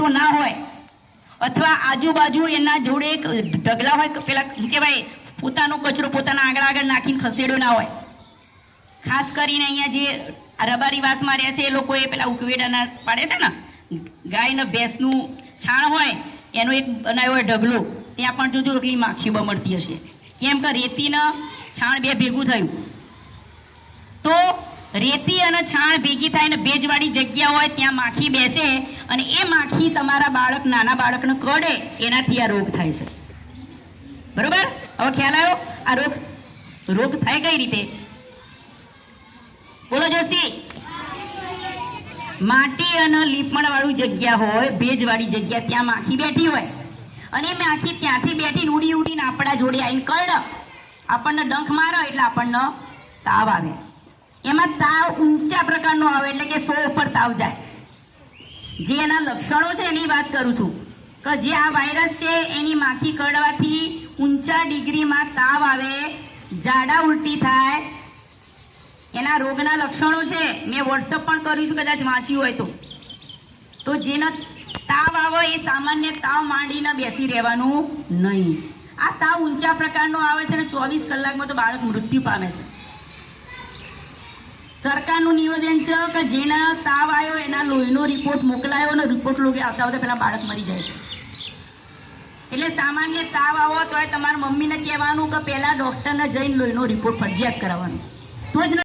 રસ્તો ના હોય અથવા આજુબાજુ એના જોડે એક ઢગલા હોય, પેલા શું કહેવાય, પોતાનો કચરો પોતાના આગળ નાખીને ખસેડ્યો ના હોય. ખાસ કરીને અહીંયા જે રબારી વાસમાં રહે છે એ લોકોએ પેલા ઉકવેડાના પાડે છે ને, ગાય ને ભેંસનું છાણ હોય એનો એક બનાવ્યો હોય ઢગલો, ત્યાં પણ જોજો એટલી માખીઓ બમણતી હશે. કેમ કે રેતીને છાણ બે ભેગું થયું. તો રેતી અને છાણ ભેગી થાય ને ભેજવાળી જગ્યા હોય ત્યાં માખી બેસે અને એ માખી તમારા બાળક, નાના બાળકને કરડે, એનાથી આ રોગ થાય છે. બરોબર? હવે ખ્યાલ આવ્યો? આ રોગ થાય કઈ રીતે? બોલો જોશી. માટી અને લીપણ વાળું જગ્યા હોય, ભેજવાળી જગ્યા, ત્યાં માખી બેઠી હોય અને એ માખી ત્યાંથી બેઠીને ઉડીને આપણા જોડે આવીને કરડે, આપણને ડંખ મારે એટલે આપણને તાવ આવે. એમાં તાવ ઊંચા પ્રકારનો આવે એટલે કે 100 ઉપર તાવ જાય. જે એના લક્ષણો છે એની વાત કરું છું કે જે આ વાયરસ છે એની માખી કરડવાથી ઊંચા ડિગ્રીમાં તાવ આવે, ઝાડા ઉલટી થાય, એના રોગના લક્ષણો છે. મેં વોટ્સઅપ પણ કર્યું છે, કદાચ વાંચ્યું હોય તો જેનો તાવ આવે એ સામાન્ય તાવ માંડીને બેસી રહેવાનું નહીં. આ તાવ ઊંચા પ્રકારનો આવે છે અને 24 કલાકમાં તો બાળક મૃત્યુ પામે છે. સરકારનું નિવેદન છે કે જેના તાવ આવ્યો એના લોહીનો રિપોર્ટ મોકલાયો અને રિપોર્ટ લોકો આવતા આવતા પેલા બાળક મરી જાય છે. એટલે સામાન્ય તાવ આવો તો તમારા મમ્મીને કહેવાનું કે પહેલા ડૉક્ટરને જઈને લોહીનો રિપોર્ટ ફરજિયાત કરાવવાનો, તો જ